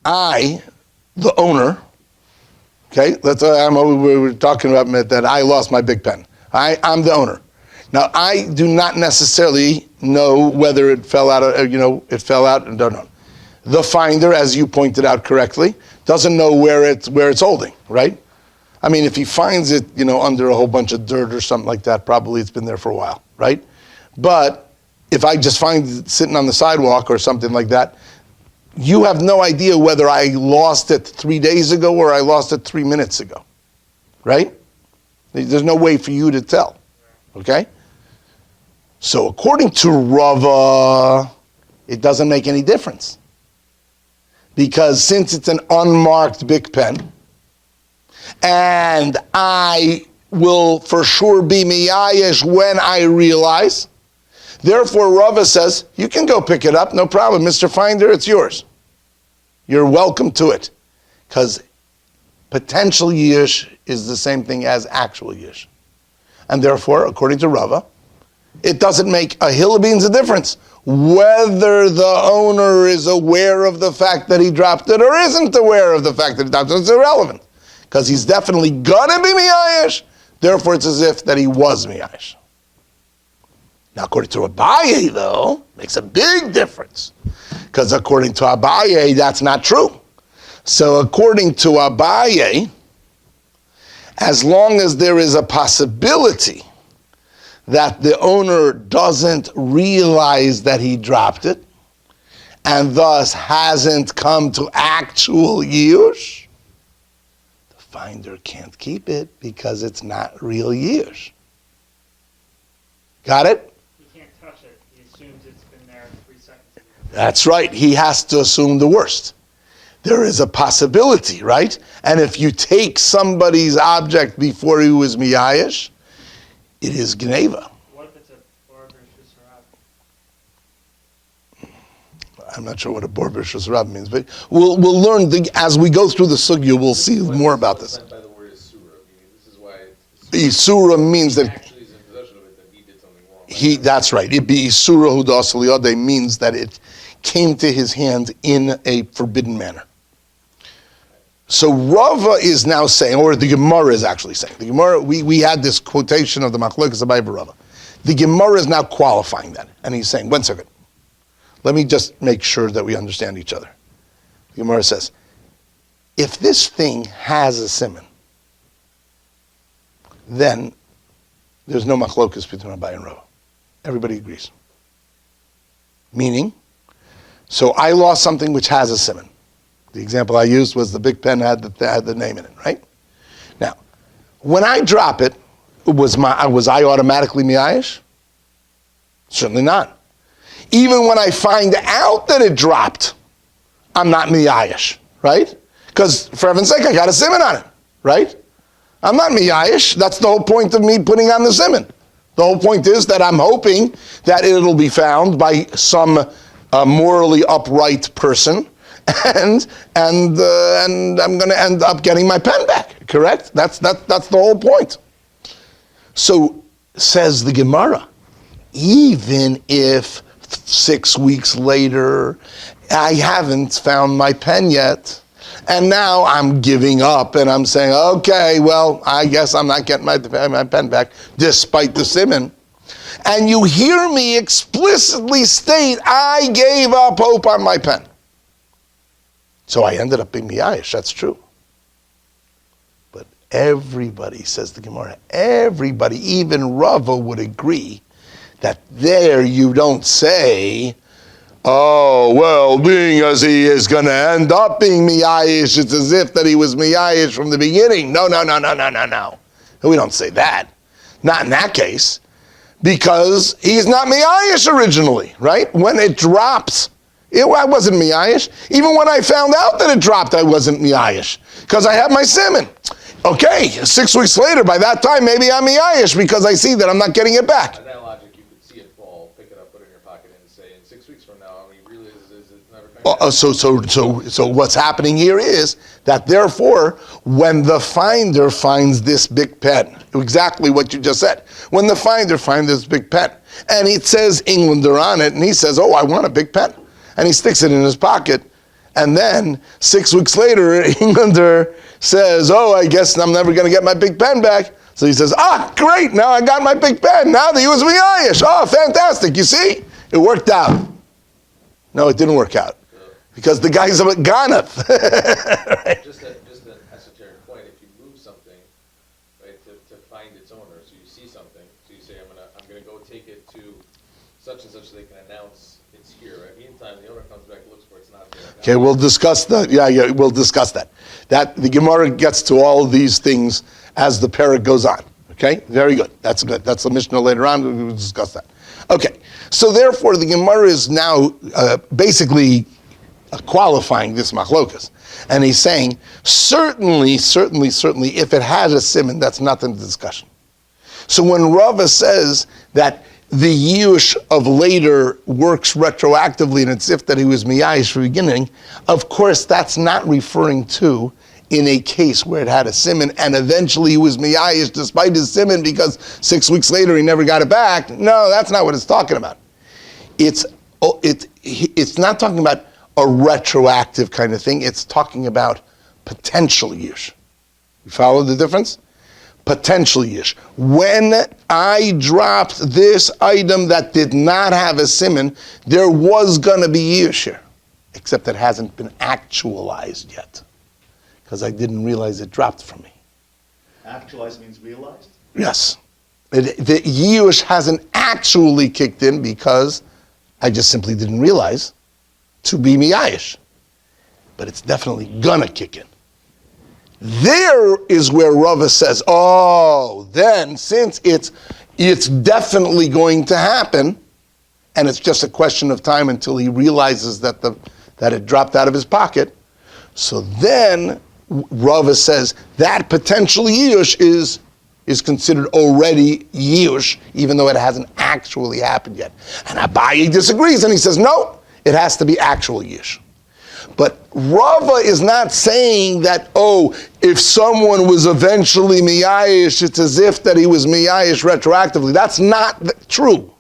I, the owner, okay, we were talking about that I lost my big pen. I'm the owner. Now, I do not necessarily know whether it fell out, it fell out, and don't know. The finder, as you pointed out correctly, doesn't know where it's holding, right? I mean, if he finds it, under a whole bunch of dirt or something like that, probably it's been there for a while, right? But if I just find it sitting on the sidewalk or something like that, you have no idea whether I lost it 3 days ago or I lost it 3 minutes ago, right? There's no way for you to tell, okay? So according to Rabba, it doesn't make any difference. Because since it's an unmarked big pen, and I will for sure be miyayesh when I realize, therefore Rabba says, you can go pick it up, no problem. Mr. Finder, it's yours. You're welcome to it. Because potential Yeush is the same thing as actual Yeush. And therefore, according to Rabba, it doesn't make a hill of beans a difference whether the owner is aware of the fact that he dropped it or isn't aware of the fact that he dropped it. It's irrelevant. Because he's definitely gonna be miyayesh, therefore it's as if that he was miyayesh. Now according to Abaye though, makes a big difference. Because according to Abaye, that's not true. So according to Abaye, as long as there is a possibility that the owner doesn't realize that he dropped it, and thus hasn't come to actual Yeush, the finder can't keep it because it's not real Yeush. Got it? He can't touch it. He assumes it's been there 3 seconds ago. That's right. He has to assume the worst. There is a possibility, right? And if you take somebody's object before he was miyayesh, it is gneva. What if it's a borber shusarab? I'm not sure what a borber shusarab means, but we'll learn as we go through the sugya. We'll see more about this. By the word isura, this is why Isura means that actually is in possession of it, that he did something wrong. That's right. It be isura hu da'asal means that it came to his hand in a forbidden manner. So Rava is now saying, or the Gemara is actually saying, the Gemara, we had this quotation of the Machlokes Abaye Rava. The Gemara is now qualifying that. And he's saying, 1 second. Let me just make sure that we understand each other. The Gemara says, if this thing has a siman, then there's no Machlokes between Abaye and Rava. Everybody agrees. Meaning, so I lost something which has a siman. The example I used was the big pen had the name in it, right? Now, when I drop it, was I automatically miyayesh? Certainly not. Even when I find out that it dropped, I'm not miyayesh, right? Because for heaven's sake, I got a siman on it, right? I'm not miyayesh. That's the whole point of me putting on the siman. The whole point is that I'm hoping that it'll be found by some morally upright person, and I'm going to end up getting my pen back. Correct? That's the whole point. So says the Gemara, even if 6 weeks later I haven't found my pen yet, and now I'm giving up and I'm saying, okay, well, I guess I'm not getting my pen back despite the siman. And you hear me explicitly state, I gave up hope on my pen. So I ended up being miyayesh, that's true. But everybody, says the Gemara, everybody, even Rava would agree that there you don't say, oh, well, being as he is going to end up being miyayesh, it's as if that he was miyayesh from the beginning. No. We don't say that. Not in that case. Because he's not miyayesh originally, right? When it drops, I wasn't miyayesh. Even when I found out that it dropped, I wasn't miyayesh. Because I had my siman. Okay, 6 weeks later, by that time, maybe I'm miyayesh because I see that I'm not getting it back. By that logic, you could see it fall, pick it up, put it in your pocket, and say, in 6 weeks from now, he realizes it's never coming back. So what's happening here is that therefore, when the finder finds this big pen, exactly what you just said, when the finder finds this big pen, and it says Englander on it, and he says, oh, I want a big pen, and he sticks it in his pocket, And then 6 weeks later, Englander says, oh, I guess I'm never going to get my big pen back. So he says, great, now I got my big pen. Now he was Miyayish. Oh, fantastic. You see? It worked out. No, it didn't work out. Because the guy's a Ganath. Right? Just an esoteric point, if you move something, right, to find its owner, so you see something, so you say, I'm gonna go take it to such and such so they can announce it's here. Right? Meantime, the owner comes back, looks for it's not there. Okay, we'll discuss that. Yeah, we'll discuss that. That the Gemara gets to all of these things as the parak goes on. Okay, very good. That's good. That's the Mishnah later on. We will discuss that. Okay, so therefore the Gemara is now basically qualifying this Machlokes, and he's saying certainly, if it has a simon, that's not in the discussion. So when Rabba says that the Yeush of later works retroactively, and it's if that he was miyayish from the beginning, of course that's not referring to in a case where it had a simon and eventually he was miyayish despite his simon because 6 weeks later he never got it back. No, that's not what it's talking about. It's not talking about a retroactive kind of thing. It's talking about potential Yeush. You follow the difference? Potential Yeush. When I dropped this item that did not have a simon, there was going to be Yeush here, except it hasn't been actualized yet, because I didn't realize it dropped from me. Actualized means realized? Yes. The Yeush hasn't actually kicked in because I just simply didn't realize to be miyayish. But it's definitely gonna kick in. There is where Rava says, then since it's definitely going to happen, and it's just a question of time until he realizes that it dropped out of his pocket, so then Rava says that potential Yeush is considered already Yeush, even though it hasn't actually happened yet. And Abaye disagrees, and he says, no, it has to be actual Yeush. But Rava is not saying that, if someone was eventually miyayish, it's as if that he was miyayish retroactively. That's not true,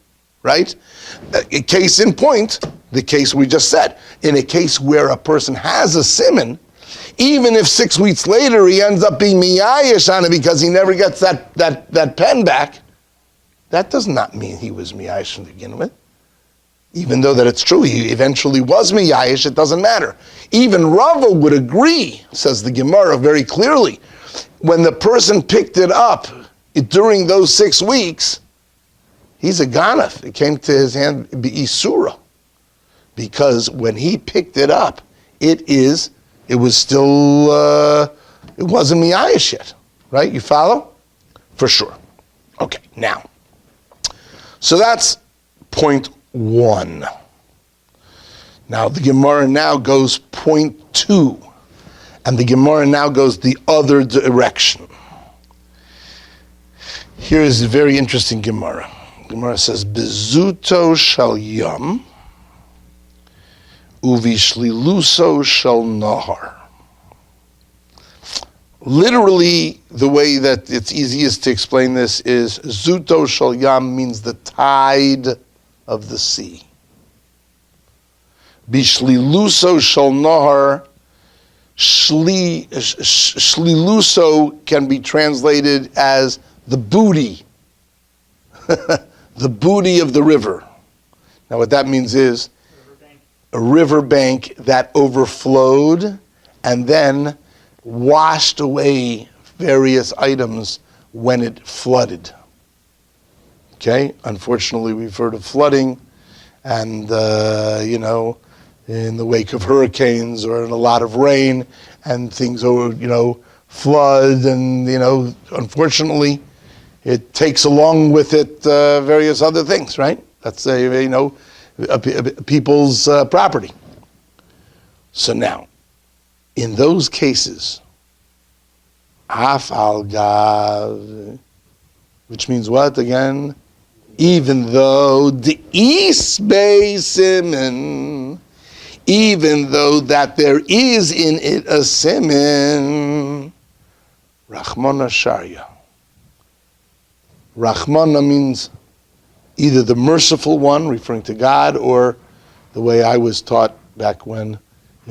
right? A case in point, the case we just said, in a case where a person has a simon, even if 6 weeks later he ends up being miyayish on it because he never gets that pen back, that does not mean he was miyayish to begin with. Even though that it's true, he eventually was miyayish, it doesn't matter. Even Rava would agree, says the Gemara very clearly, when the person picked it up during those 6 weeks, he's a ganaf. It came to his hand isura, because when he picked it up, it was still, it wasn't miyayish yet, right? You follow? For sure. Okay, now, so that's point 1. Now the Gemara now goes point 2, and the Gemara now goes the other direction. Here is a very interesting Gemara. Gemara says, Bezuto shal yam, uvishliluso shal nahar. Literally, the way that it's easiest to explain this is, Zuto shal yam means the tide of the sea. Bishliluso shal nahar, shliluso can be translated as the booty, the booty of the river. Now what that means is a riverbank that overflowed and then washed away various items when it flooded. Okay, unfortunately we've heard of flooding, and in the wake of hurricanes or in a lot of rain, and things flood, and unfortunately it takes along with it various other things, right? That's people's property. So now, in those cases, af al gav, which means what again? Even though the isbei simen, even though that there is in it a simen, Rachmana Sharya. Rachmana means either the merciful one, referring to God, or the way I was taught back when,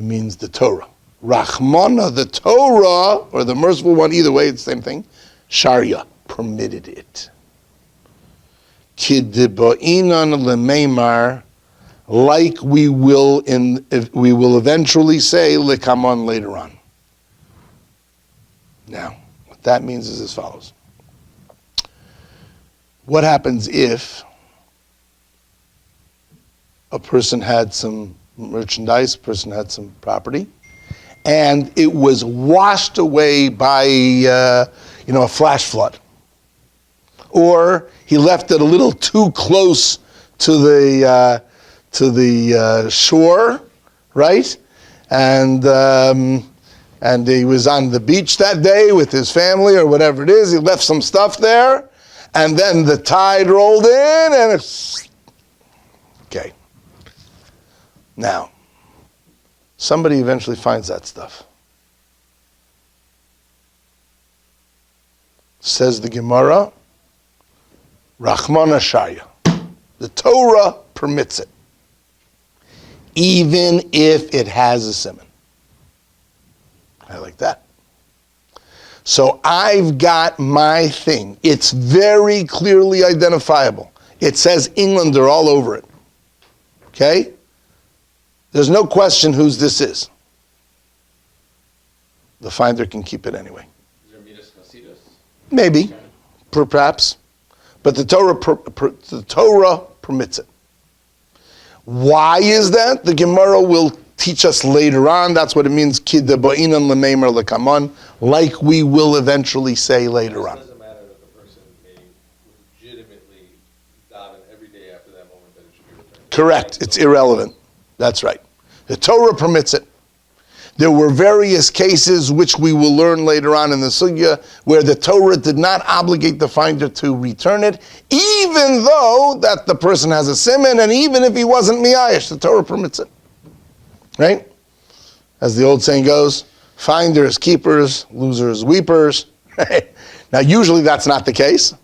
It means the Torah. Rachmana, the Torah, or the merciful one, either way, it's the same thing. Sharia, permitted it. Kidbo'inan lemeimar, like we will eventually say lekamon later on. Now, what that means is as follows. What happens if a person had some merchandise, a person had some property, and it was washed away by a flash flood? Or he left it a little too close to the shore, right? And he was on the beach that day with his family or whatever it is. He left some stuff there, and then the tide rolled in, and okay. Now, somebody eventually finds that stuff. Says the Gemara, Rachmana Shaya. The Torah permits it, even if it has a siman. I like that. So I've got my thing. It's very clearly identifiable. It says Englander all over it. Okay? There's no question whose this is. The finder can keep it anyway. Is there Midaas Chasidus? Maybe, perhaps. But the Torah permits it. Why is that? The Gemara will teach us later on. That's what it means, Kidbo'inan lemeimar lekamon, like we will eventually say later on. It doesn't matter that the person may legitimately daven every day after that moment that it should be returned. Correct. It's irrelevant. That's right. The Torah permits it. There were various cases, which we will learn later on in the sugya, where the Torah did not obligate the finder to return it, even though that the person has a siman, and even if he wasn't miyayish, the Torah permits it. Right? As the old saying goes, finders, keepers, losers, weepers. Now, usually that's not the case,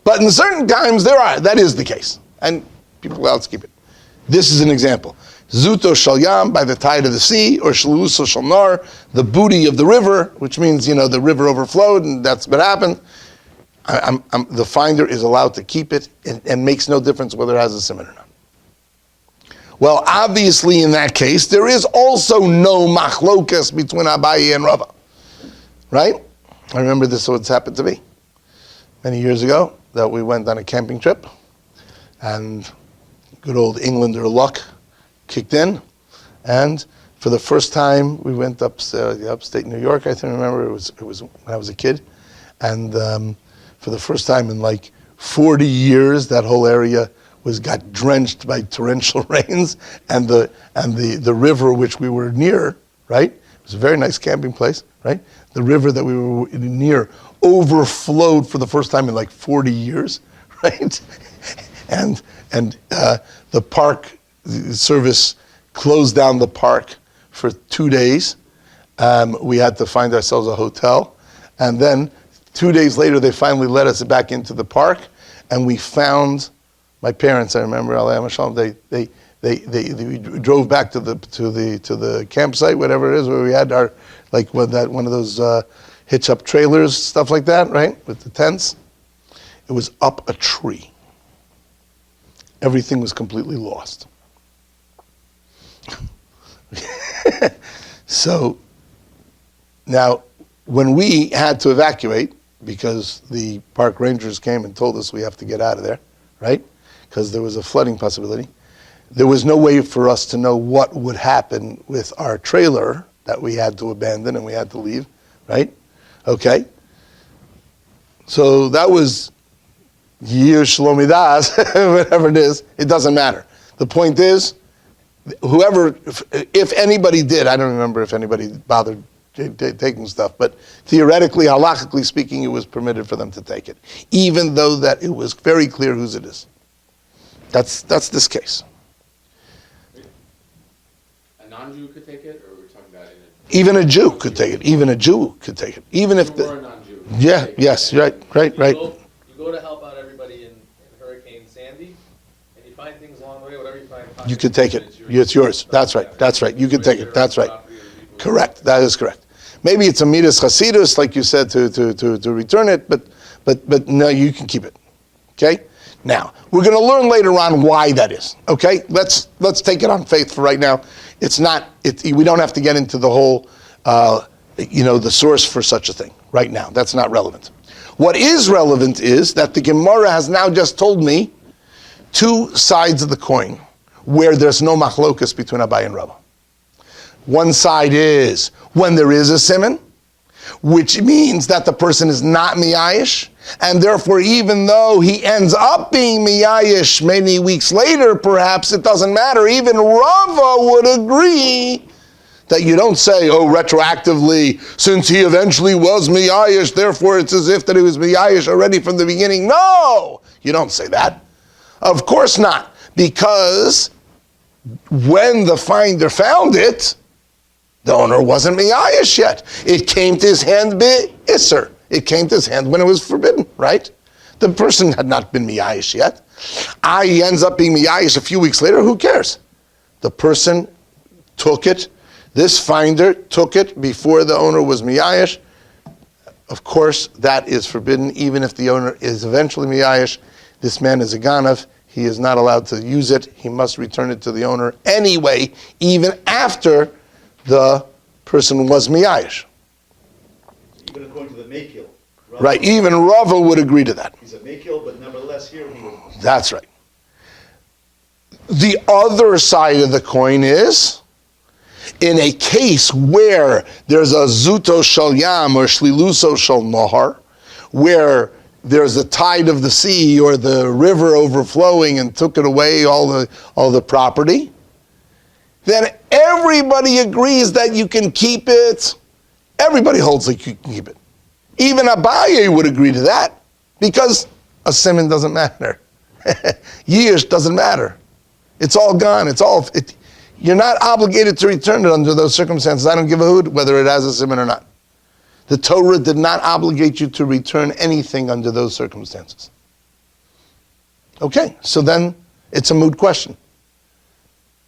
but in certain times that is the case, and people are allowed to keep it. This is an example. Zuto shal yam, by the tide of the sea, or shluso shal nar, the booty of the river, which means, the river overflowed, and that's what happened. The finder is allowed to keep it, and makes no difference whether it has a siman or not. Well, obviously in that case, there is also no Machlokes between Abaye and Rabba. Right? I remember this, what's happened to me many years ago, that we went on a camping trip, and good old Englander luck kicked in, and for the first time we went upstate New York. I can remember it was when I was a kid, and for the first time in like 40 years, that whole area got drenched by torrential rains, and the river which we were near, right? It was a very nice camping place, right? The river that we were near overflowed for the first time in like 40 years, right? And the park service closed down the park for 2 days. We had to find ourselves a hotel, and then 2 days later they finally let us back into the park, and we found my parents. I remember, alayhim shalom, they drove back to the campsite, whatever it is, where we had our one of those hitch up trailers, stuff like that, right, with the tents. It was up a tree. Everything was completely lost. So now, when we had to evacuate, because the park rangers came and told us we have to get out of there, right? Because there was a flooding possibility. There was no way for us to know what would happen with our trailer that we had to abandon and we had to leave, right? Okay. So that was Yeush Midaas, whatever it is. It doesn't matter. The point is, if anybody did, I don't remember if anybody bothered taking stuff, but theoretically, halachically speaking, it was permitted for them to take it, even though that it was very clear whose it is. That's this case. A non-Jew could take it, or we're talking about Even a Jew could take it. Even a Jew could take it. Even if a non-Jew. yeah, yes, right. You go to help out everybody in Hurricane Sandy, and you find things along the way, whatever you find, You can take it. It's yours. That's right. That's right. You can take it. That's right. Correct. That is correct. Maybe it's a midas chasidus, like you said, to return it, but no, you can keep it. Okay. Now we're going to learn later on why that is. Okay. Let's take it on faith for right now. It's not. We don't have to get into the whole, the source for such a thing right now. That's not relevant. What is relevant is that the Gemara has now just told me two sides of the coin where there's no machlokes between Abaye and Rabba. One side is when there is a siman, which means that the person is not miyayish, and therefore even though he ends up being miyayish many weeks later, perhaps it doesn't matter. Even Rava would agree that you don't say, retroactively, since he eventually was miyayish, therefore it's as if that he was miyayish already from the beginning. No, you don't say that. Of course not, because when the finder found it, the owner wasn't miyayish yet. It came to his hand be-isser. It came to his hand when it was forbidden, right? The person had not been miyayish yet. He ends up being miyayish a few weeks later, who cares? The person took it, this finder took it before the owner was miyayish. Of course, that is forbidden, even if the owner is eventually miyayish. This man is a ganav. He is not allowed to use it. He must return it to the owner anyway, even after the person was miyayish. Even according to the Mekil. Right, even Rava would agree to that. He's a Mekil, but nevertheless here he was. That's right. The other side of the coin is, in a case where there's a zuto shel yam or shliluso shel nahar, where there's a tide of the sea or the river overflowing and took it away, all the property, then everybody agrees that you can keep it. Everybody holds that you can keep it. Even Abaye would agree to that, because a siman doesn't matter. Yeush doesn't matter. It's all gone. You're not obligated to return it under those circumstances. I don't give a hoot whether it has a siman or not. The Torah did not obligate you to return anything under those circumstances. Okay, so then it's a moot question,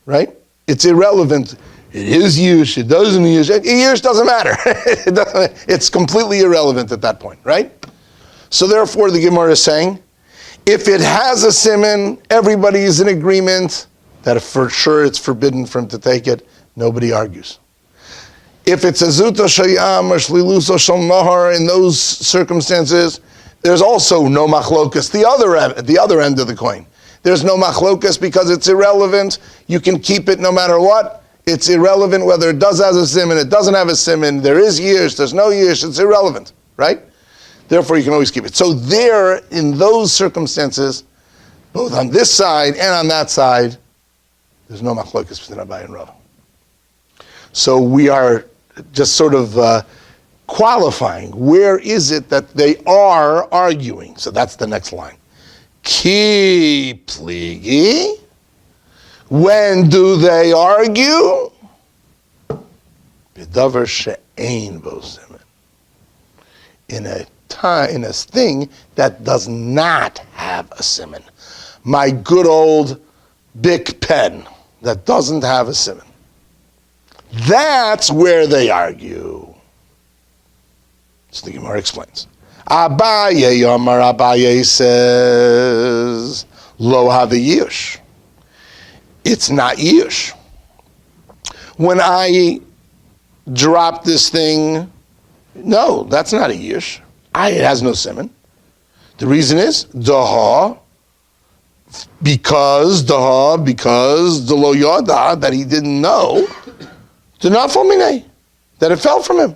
right? It's irrelevant. It is Yeush, it doesn't Yeush. Yeush doesn't matter. It's completely irrelevant at that point, right? So therefore the Gemara is saying, if it has a siman, everybody is in agreement that for sure it's forbidden for him to take it. Nobody argues. If it's a zuto shayam or shliluso shel nahar, in those circumstances, there's also no machlokes. The other end of the coin. There's no machlokes because it's irrelevant. You can keep it no matter what. It's irrelevant whether it does have a siman, it doesn't have a siman, there is Yeush, there's no Yeush, it's irrelevant, right? Therefore, you can always keep it. So there, in those circumstances, both on this side and on that side, there's no machlokes between Abaye and Rabba. So we are just sort of qualifying. Where is it that they are arguing? So that's the next line. Ki pligi. When do they argue? B'davar she'ein bo siman. In a thing that does not have a siman. My good old Bic pen that doesn't have a siman. That's where they argue. So the Gemara explains. Abaye Yomar, Abaye says, Lo have Yeush. It's not Yeush. When I drop this thing, no, that's not a Yeush. It has no siman. The reason is, because the lo yada, that he didn't know, that it fell from him.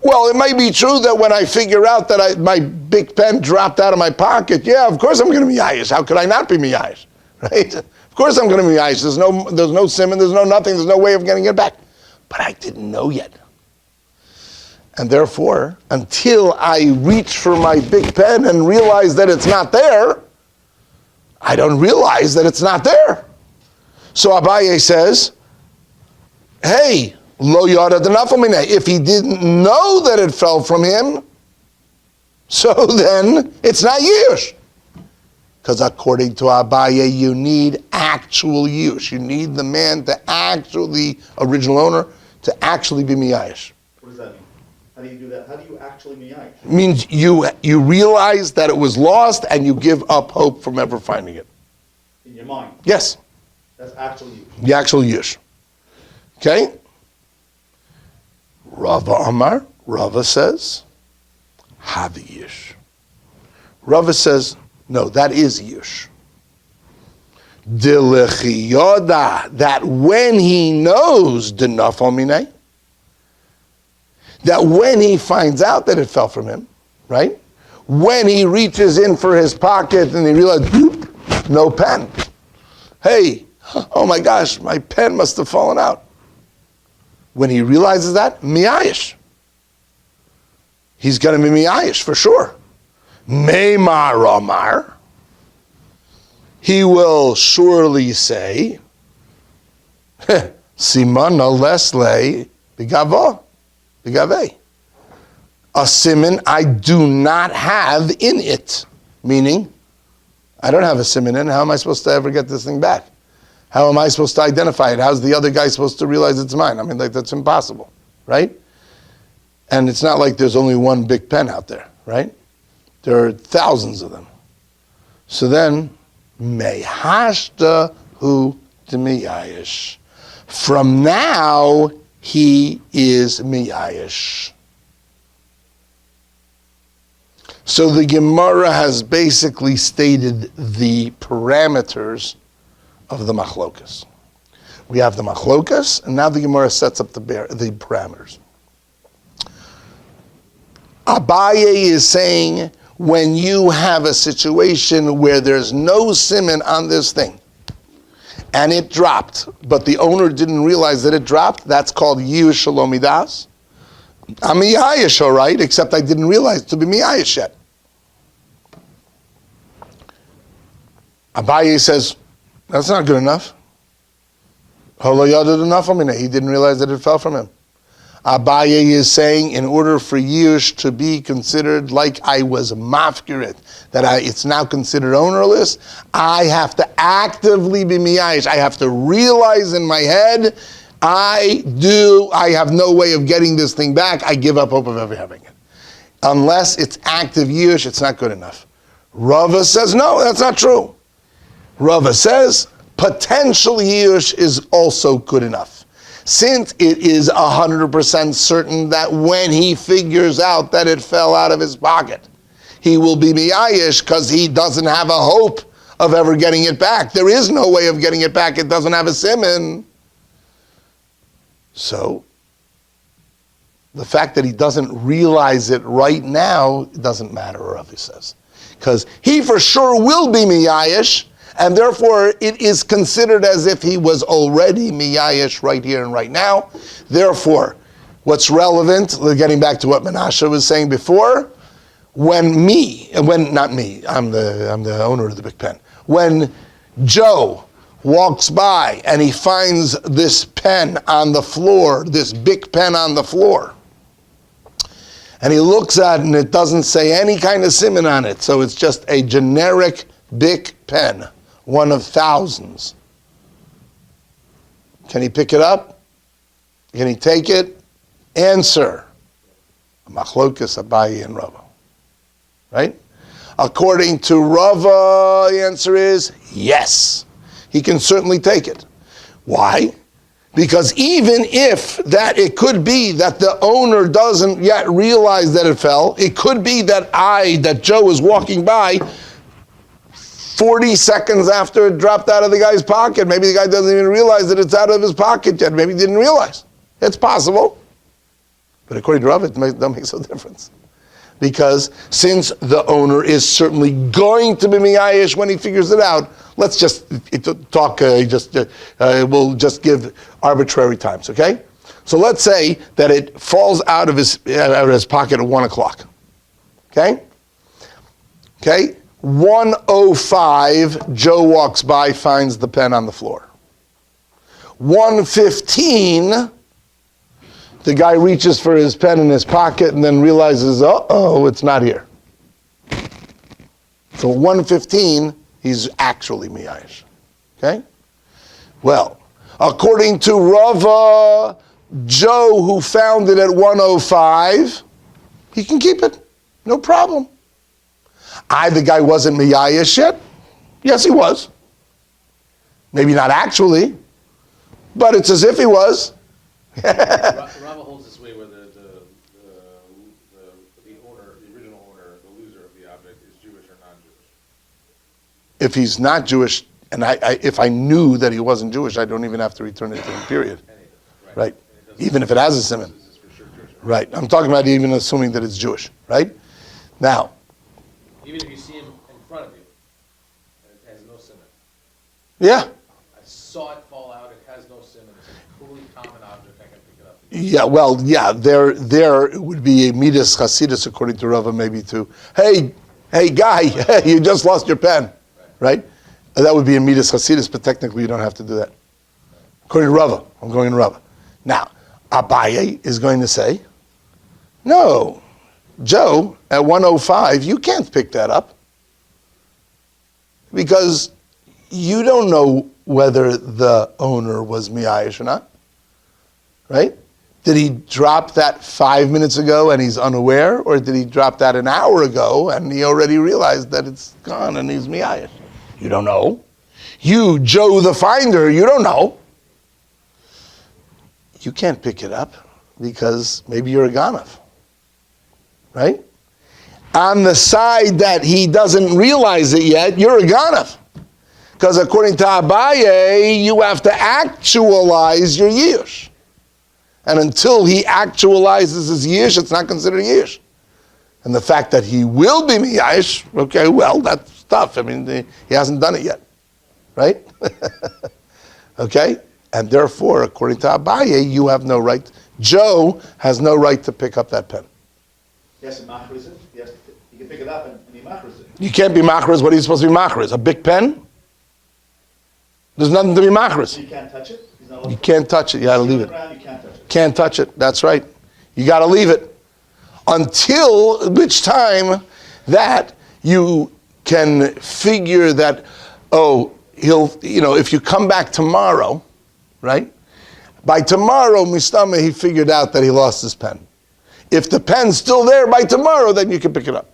Well, it might be true that when I figure out that my big pen dropped out of my pocket, yeah, of course I'm going to be miyayish. How could I not be miyayish? Right? Of course I'm going to be miyayish. There's no siman, there's no nothing, there's no way of getting it back. But I didn't know yet. And therefore, until I reach for my big pen and realize that it's not there, I don't realize that it's not there. So Abaye says, hey, lo yada denafamine. If he didn't know that it fell from him, so then it's not Yeush. Because according to Abaye, you need actual Yeush. You need the man to actually, original owner, to actually be miyayish. What does that mean? How do you do that? How do you actually miyayish? Means you realize that it was lost and you give up hope from ever finding it. In your mind. Yes, That's actually you. the actual Yeush. Okay? Rava Amar, Rava says, Havi Yeush. Rava says, no, that is Yeush. Dilechiyoda, that when he knows denafal minay, that when he finds out that it fell from him, right? When he reaches in for his pocket and he realizes, whoop, no pen. Hey, oh my gosh, my pen must have fallen out. When he realizes that, miyayish. He's going to be miyayish for sure. Meimar Omar, he will surely say, Simana lesle bigavo, bigave. A siman I do not have in it. Meaning, I don't have a siman in. How am I supposed to ever get this thing back? How am I supposed to identify it? How's the other guy supposed to realize it's mine? I mean, like, that's impossible, right? And it's not like there's only one big pen out there, right? There are thousands of them. So then, mehashta hu demiyayish. From now, he is miyayish. So the Gemara has basically stated the parameters of the Machlokes. We have the Machlokes, and now the Gemara sets up the parameters. Abaye is saying, when you have a situation where there's no siman on this thing, and it dropped, but the owner didn't realize that it dropped, that's called Yeush Shelo Midaas. I'm miyayish, all right, except I didn't realize to be miyayish yet. Abaye says, that's not good enough. He didn't realize that it fell from him. Abaye is saying, in order for Yeush to be considered like I was mafkirit, that it's now considered ownerless, I have to actively be miyayish. I have to realize in my head, I have no way of getting this thing back. I give up hope of ever having it. Unless it's active Yeush, it's not good enough. Rava says, no, that's not true. Rava says, potential Yeush is also good enough. Since it is 100% certain that when he figures out that it fell out of his pocket, he will be miyayish because he doesn't have a hope of ever getting it back. There is no way of getting it back. It doesn't have a siman. So, the fact that he doesn't realize it right now, it doesn't matter, Rabbi says. Because he for sure will be miyayish, and therefore it is considered as if he was already miyayish right here and right now. Therefore, what's relevant, getting back to what Menashe was saying before, I'm the owner of the big pen. When Joe walks by and he finds this pen on the floor, this big pen on the floor, and he looks at it and it doesn't say any kind of siman on it, so it's just a generic big pen, one of thousands. Can he pick it up? Can he take it? Answer. Machlokes, Abaye, and Rabba. Right? According to Rava, the answer is yes. He can certainly take it. Why? Because even if that it could be that the owner doesn't yet realize that it fell, it could be that Joe is walking by 40 seconds after it dropped out of the guy's pocket. Maybe the guy doesn't even realize that it's out of his pocket yet. Maybe he didn't realize. It's possible. But according to Rabbi, it don't make no difference. Because since the owner is certainly going to be miyayish when he figures it out, let's just talk, we'll just give arbitrary times, okay? So let's say that it falls out of his pocket at 1 o'clock. Okay? Okay? 1:05, Joe walks by, finds the pen on the floor. 1:15, the guy reaches for his pen in his pocket and then realizes, oh, it's not here. So 1:15 he's actually miyayish. Okay? Well, according to Rava, Joe, who found it at 105, he can keep it. No problem. The guy wasn't miyayish yet. Yes, he was. Maybe not actually, but it's as if he was. Rabba holds this way where the owner, the original owner, the loser of the object is Jewish or non-Jewish. If he's not Jewish, and if I knew that he wasn't Jewish, I don't even have to return it to him, period. Right? Even if it has a simon. Right. I'm talking about even assuming that it's Jewish. Right? Now. Even if you see him in front of you, and it has no simon. Yeah. I saw it fall out, it has no simon, it's a totally common object, I can pick it up. Yeah, well, yeah, there it would be a Midaas Chasidus, according to Rava, maybe to, hey guy, you just lost your pen, right? That would be a Midaas Chasidus, but technically you don't have to do that. According to Rava, I'm going to Rava. Now, Abaye is going to say, no, Joe, at 105, you can't pick that up because you don't know whether the owner was miyayish or not, right? Did he drop that 5 minutes ago and he's unaware, or did he drop that an hour ago and he already realized that it's gone and he's miyayish? You don't know. You, Joe the finder, you don't know. You can't pick it up because maybe you're a ganav, right? On the side that he doesn't realize it yet, you're a ganav. Because according to Abaye, you have to actualize your Yeush. And until he actualizes his Yeush, it's not considered Yeush. And the fact that he will be miyayish, okay, well, that's tough. I mean, he hasn't done it yet, right? Okay? And therefore, according to Abaye, you have no right. Joe has no right to pick up that pen. Yes, and machriz it. Yes, he can pick it up and he machriz it. You can't be machriz. What are you supposed to be machriz? A big pen? There's nothing to be machriz. You can't touch it? He's not allowed You to- can't touch it. You got to leave it. You can't touch it. Can't touch it. That's right. You got to leave it until which time that you can figure that, if you come back tomorrow, right? By tomorrow, Mistama, he figured out that he lost his pen. If the pen's still there by tomorrow, then you can pick it up.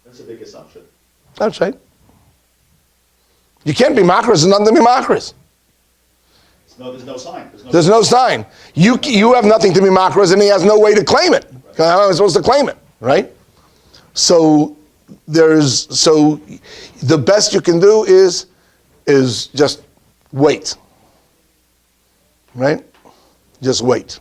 That's a big assumption. That's right. You can't be machris and nothing to be machris. There's no sign. There's no sign. You have nothing to be machris, and he has no way to claim it. How am I supposed to claim it, right? So the best you can do is just wait, right? Just wait.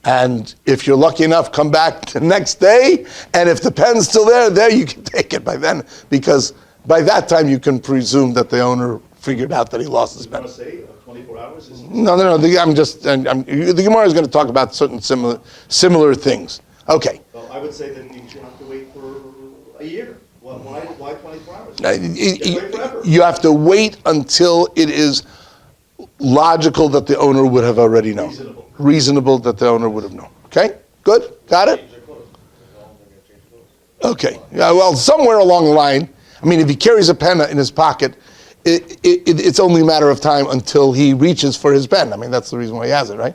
And if you're lucky enough, come back the next day, and if the pen's still there you can take it by then, because by that time you can presume that the owner figured out that he lost his pen. You want to say 24 hours? No. The Gemara is going to talk about certain similar things. Okay. Well, I would say that you should have to wait for a year. Why 24 hours? You wait forever. You have to wait until it is logical that the owner would have already known. Reasonable that the owner would have known. Okay? Good? Got it? Okay. Yeah, well, somewhere along the line, I mean, if he carries a pen in his pocket, it's only a matter of time until he reaches for his pen. I mean, that's the reason why he has it, right?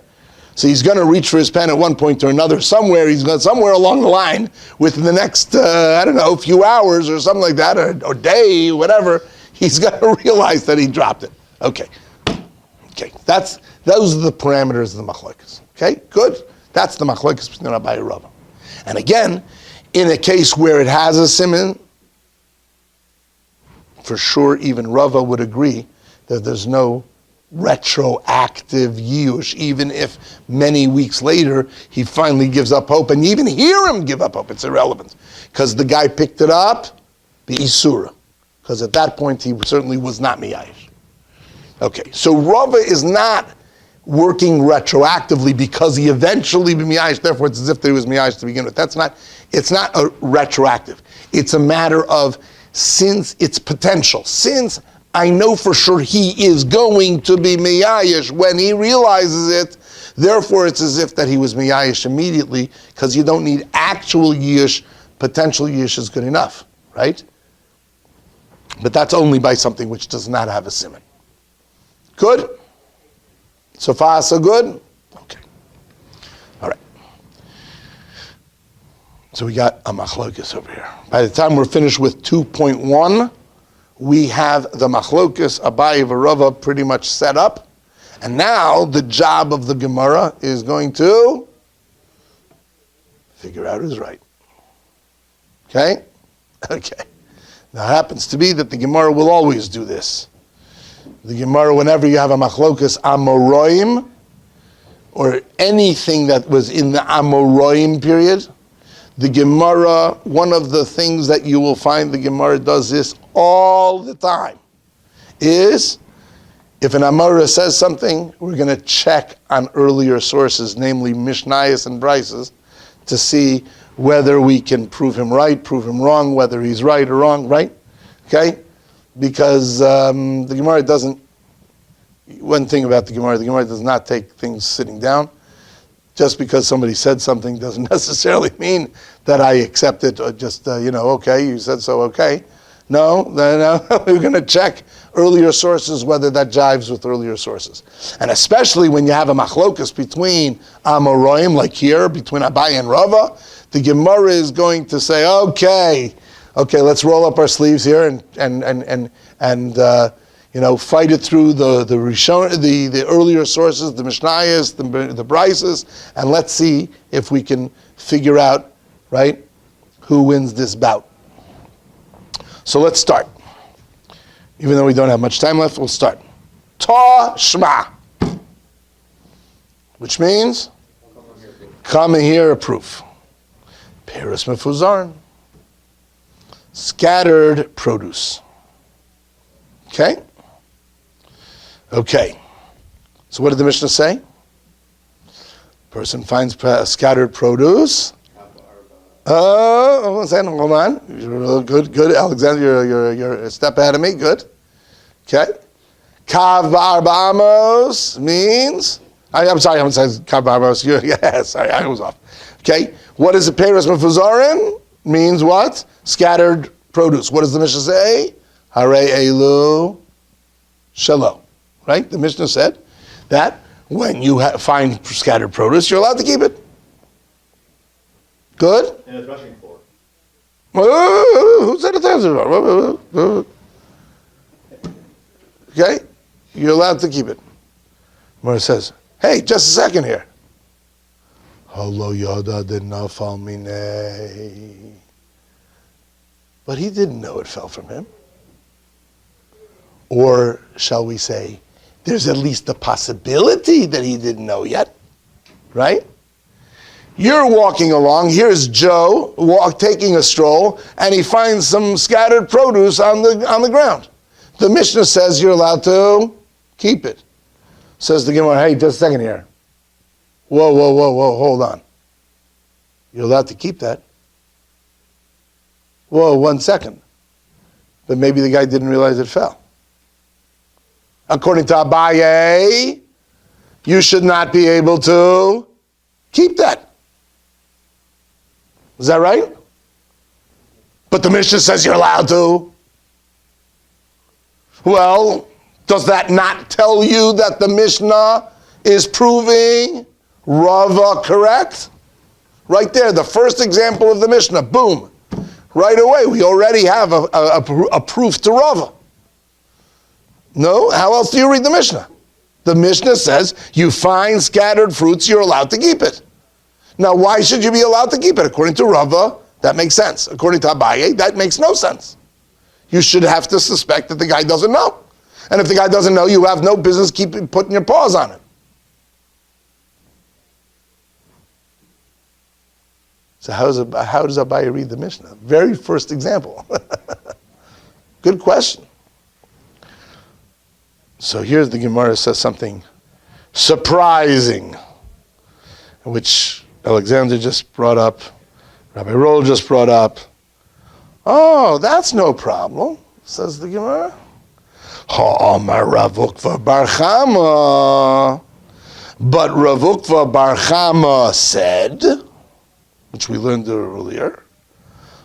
So he's going to reach for his pen at one point or another. Somewhere along the line, within the next, few hours or something like that, or day, whatever, he's going to realize that he dropped it. Okay. Those are the parameters of the Machlokes. Okay, good. That's the Machlokes between Abaye and Rabba. And again, in a case where it has a siman, for sure even Rabba would agree that there's no retroactive Yeush, even if many weeks later he finally gives up hope, and you even hear him give up hope. It's irrelevant, because the guy picked it up, the Isura, because at that point he certainly was not miyayish. Okay, so Rabba is not working retroactively because he eventually be miyayish, therefore it's as if he was miyayish to begin with. It's not a retroactive. It's a matter of, since it's potential, since I know for sure he is going to be miyayish when he realizes it, therefore it's as if that he was miyayish immediately, because you don't need actual Yeush. Potential Yeush is good enough, right? But that's only by something which does not have a siman. Good? So far, so good? Okay. All right. So we got a Machlokes over here. By the time we're finished with 2.1, we have the Machlokes, Abaye, Rabba pretty much set up. And now the job of the Gemara is going to figure out who's right. Okay? Okay. Now it happens to be that the Gemara will always do this. The Gemara, whenever you have a Machlokes Amoroim, or anything that was in the Amoroim period, the Gemara, one of the things that you will find the Gemara does this all the time, is if an Amora says something, we're going to check on earlier sources, namely Mishnayos and Brises, to see whether we can prove him right, prove him wrong, whether he's right or wrong, right? Okay? Because the Gemara doesn't, one thing about the Gemara does not take things sitting down. Just because somebody said something doesn't necessarily mean that I accept it, or just, okay, you said so, okay. No, we're going to check earlier sources, whether that jives with earlier sources. And especially when you have a machlokes between Amoraim, like here, between Abaye and Rabba, the Gemara is going to say, okay, let's roll up our sleeves here and fight it through the Rishon, the earlier sources, the Mishnayos, the Brises, and let's see if we can figure out, right, who wins this bout. So let's start. Even though we don't have much time left, we'll start. Ta Shma, which means come and hear a proof. Peres Mefuzarn, scattered produce. Okay? Okay. So what did the Mishnah say? Person finds scattered produce. Hold on. You're good. Alexander, you're a step ahead of me. Good. Okay. Kav ba'arba amos means. I'm sorry. I said kav ba'arba amos. Yeah, sorry, I was off. Okay. What is a peres mefuzarin? Means what? Scattered produce. What does the Mishnah say? Hare elu shelo. Right? The Mishnah said that when you find scattered produce, you're allowed to keep it. Good? And a threshing floor. Who said it? Okay? You're allowed to keep it. Mara says, hey, just a second here. Halo yada did not fall mine. But he didn't know it fell from him. Or shall we say, there's at least the possibility that he didn't know yet. Right? You're walking along, here's Joe taking a stroll, and he finds some scattered produce on the ground. The Mishnah says you're allowed to keep it. Says the Gemara, hey, just a second here. Whoa, hold on. You're allowed to keep that. Whoa, 1 second. But maybe the guy didn't realize it fell. According to Abaye, you should not be able to keep that. Is that right? But the Mishnah says you're allowed to. Well, does that not tell you that the Mishnah is proving Rava correct? Right there, the first example of the Mishnah, boom. Right away, we already have a proof to Rava. No? How else do you read the Mishnah? The Mishnah says you find scattered fruits, you're allowed to keep it. Now, why should you be allowed to keep it? According to Rabba, that makes sense. According to Abaye, that makes no sense. You should have to suspect that the guy doesn't know. And if the guy doesn't know, you have no business putting your paws on it. So how does Abaye read the Mishnah? Very first example. Good question. So here's the Gemara says something surprising, which Alexander just brought up, Rabbi Roll just brought up. Oh, that's no problem, says the Gemara. Ha'amar Rav Ukva bar Chama. But Rav Ukva bar Chama said, which we learned earlier,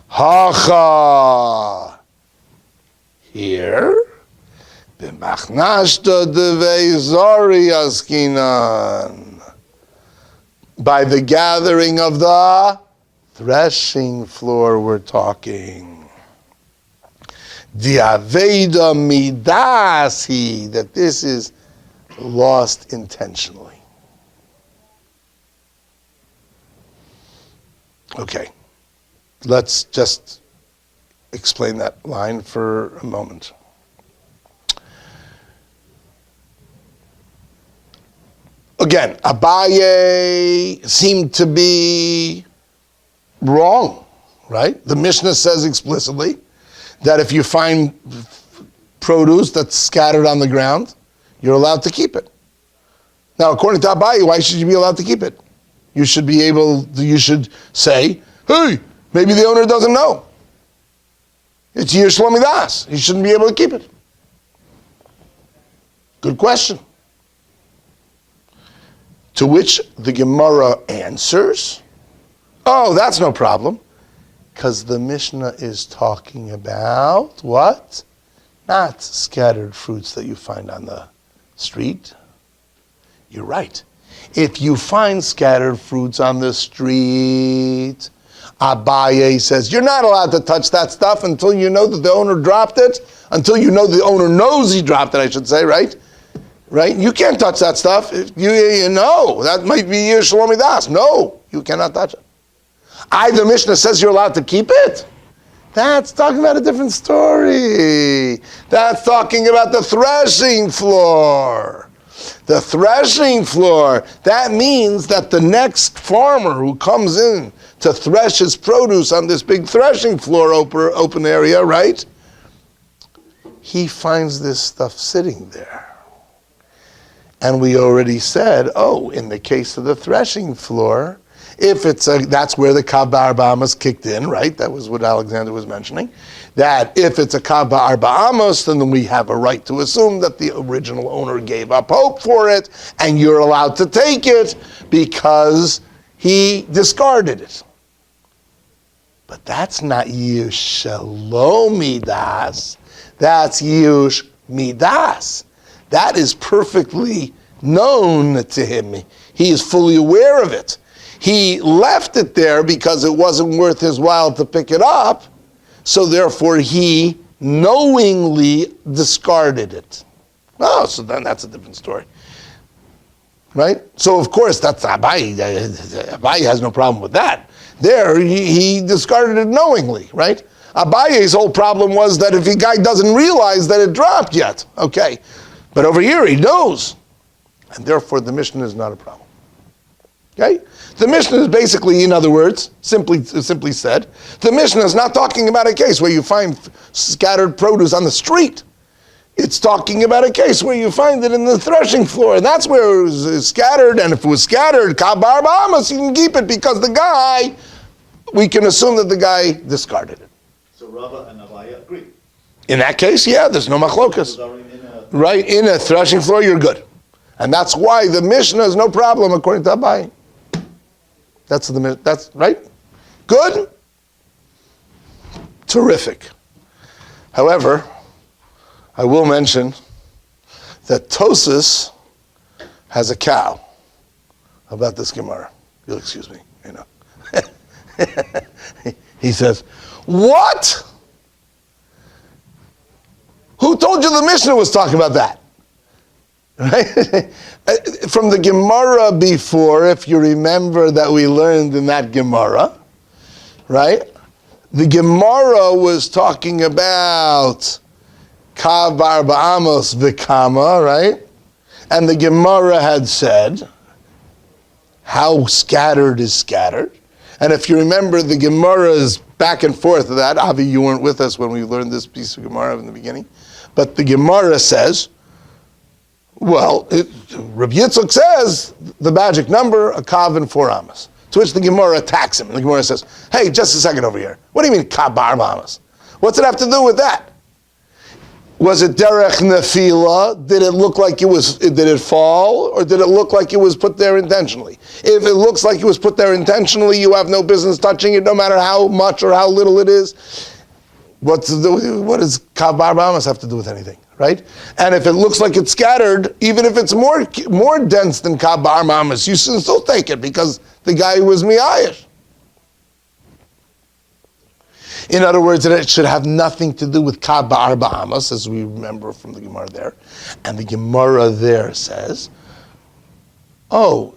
Hacha. here. B'machnashta devei zori askinan. By the gathering of the threshing floor, we're talking. Diaveda midasi, that this is lost intentionally. Okay, let's just explain that line for a moment. Again, Abaye seemed to be wrong, right? The Mishnah says explicitly that if you find produce that's scattered on the ground, you're allowed to keep it. Now, according to Abaye, why should you be allowed to keep it? You should say, hey, maybe the owner doesn't know. It's Yeush Midaas. He shouldn't be able to keep it. Good question. To which the Gemara answers, oh, that's no problem, because the Mishnah is talking about what? Not scattered fruits that you find on the street. You're right. If you find scattered fruits on the street, Abaye says, you're not allowed to touch that stuff until you know that the owner dropped it, until you know the owner knows he dropped it, I should say, right? Right? You can't touch that stuff. If you know, that might be Yeush Midaas. No, you cannot touch it. The Mishnah says you're allowed to keep it. That's talking about a different story. That's talking about the threshing floor. The threshing floor, that means that the next farmer who comes in to thresh his produce on this big threshing floor open area, right? He finds this stuff sitting there. And we already said, in the case of the threshing floor, that's where the kav ba'arba amos kicked in, right? That was what Alexander was mentioning. That if it's a kav ba'arba amos, then we have a right to assume that the original owner gave up hope for it, and you're allowed to take it because he discarded it. But that's not Yeush Shelo Midaas. That's Yeush Midaas. That is perfectly known to him. He is fully aware of it. He left it there because it wasn't worth his while to pick it up, so therefore he knowingly discarded it. Oh, so then that's a different story. Right? So of course that's Abaye. Abaye has no problem with that. There, he discarded it knowingly, right? Abaye's whole problem was that if the guy doesn't realize that it dropped yet, okay. But over here, he knows. And therefore, the Mishnah is not a problem. Okay? The Mishnah is basically, in other words, simply said, the Mishnah is not talking about a case where you find scattered produce on the street. It's talking about a case where you find it in the threshing floor. And that's where it was scattered. And if it was scattered, kav ba'arba amos, you can keep it because we can assume that the guy discarded it. So Rabba and Abaye agree. In that case, yeah, there's no machlokes. Right, in a threshing floor, you're good. And that's why the Mishnah is no problem according to Abaye. That's right? Good? Terrific. However, I will mention that Tosas has a cow about this Gemara. You'll excuse me, He says, what? Who told you the Mishnah was talking about that? Right? From the Gemara before, if you remember that we learned in that Gemara, right? The Gemara was talking about kav ba'arba amos v'kama, right? And the Gemara had said how scattered is scattered. And if you remember, the Gemara is back and forth of that. Avi, you weren't with us when we learned this piece of Gemara in the beginning. But the Gemara says, Rabbi Yitzchak says the magic number, a kav and 4 amos. To which the Gemara attacks him. And the Gemara says, hey, just a second over here. What do you mean kav ba'arba amos? What's it have to do with that? Was it derech nefila? Did it look like did it fall? Or did it look like it was put there intentionally? If it looks like it was put there intentionally, you have no business touching it, no matter how much or how little it is. What does Kav Ba'arba Amos have to do with anything, right? And if it looks like it's scattered, even if it's more dense than Kav Ba'arba Amos, you should still take it because the guy was Miyayish. In other words, it should have nothing to do with Kav Ba'arba Amos, as we remember from the Gemara there. And the Gemara there says, oh,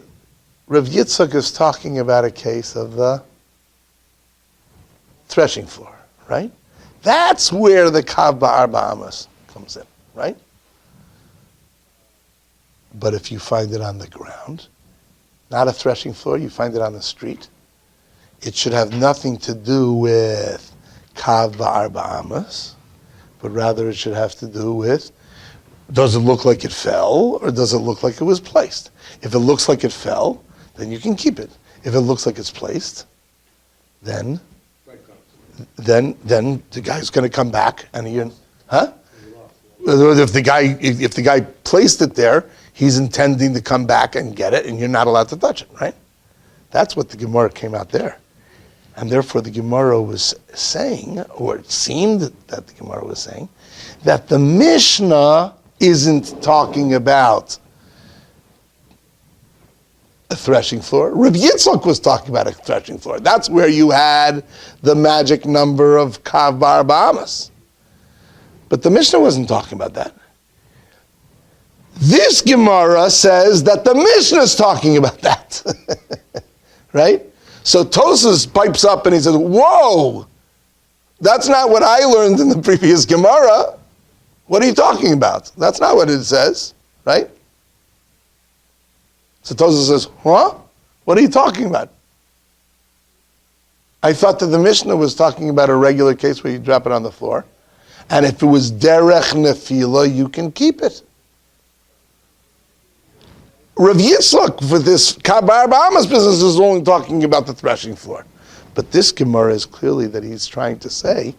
Rav Yitzchak is talking about a case of the threshing floor, right? That's where the Kav Ba'arba Amos comes in, right? But if you find it on the ground, not a threshing floor, you find it on the street, it should have nothing to do with Kav Ba'arba Amos, but rather it should have to do with, does it look like it fell, or does it look like it was placed? If it looks like it fell, then you can keep it. If it looks like it's placed, then the guy's going to come back and if the guy placed it there, he's intending to come back and get it, and you're not allowed to touch it, right? That's what the Gemara came out there. And therefore the Gemara was saying, or it seemed that the Gemara was saying, that the Mishnah isn't talking about a threshing floor. Rabbi Yitzchak was talking about a threshing floor. That's where you had the magic number of Kav Ba'arba Amos. But the Mishnah wasn't talking about that. This Gemara says that the Mishnah is talking about that. Right? So Tosas pipes up and he says, whoa, that's not what I learned in the previous Gemara. What are you talking about? That's not what it says, right? So Tosas says, huh? What are you talking about? I thought that the Mishnah was talking about a regular case where you drop it on the floor. And if it was derech nefila, you can keep it. Rav Yitzchak, for this Kav Ba'arba Amos business, is only talking about the threshing floor. But this Gemara is clearly that he's trying to say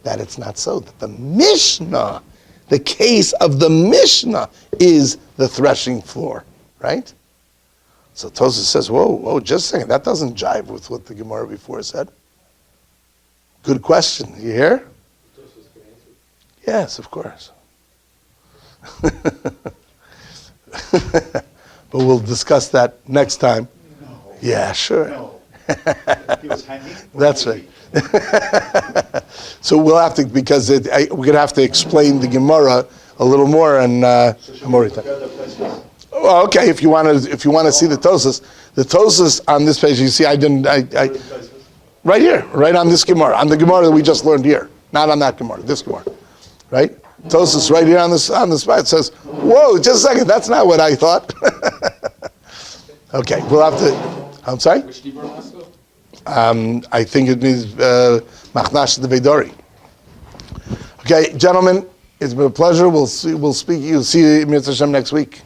that it's not so. That the Mishnah, the case of the Mishnah, is the threshing floor, right? So Tosas says, whoa, just a second. That doesn't jive with what the Gemara before said. Good question. You hear? Yes, of course. But we'll discuss that next time. No. Yeah, sure. No. He was hanging? That's right. So we'll have to, because we're going to have to explain the Gemara a little more, and So should I'm already we compare the places? well, okay. If you want to see the Tosas on this page, you see, right here, right on this Gemara, on the Gemara that we just learned here, not on that Gemara, this Gemara, right? Tosas right here on this spot says, "Whoa, just a second, that's not what I thought." Okay, we'll have to. I'm sorry. Which Dibur Masko? I think it means Machnash de Vedori. Okay, gentlemen, it's been a pleasure. We'll speak. You'll see Mitzvah Hashem next week.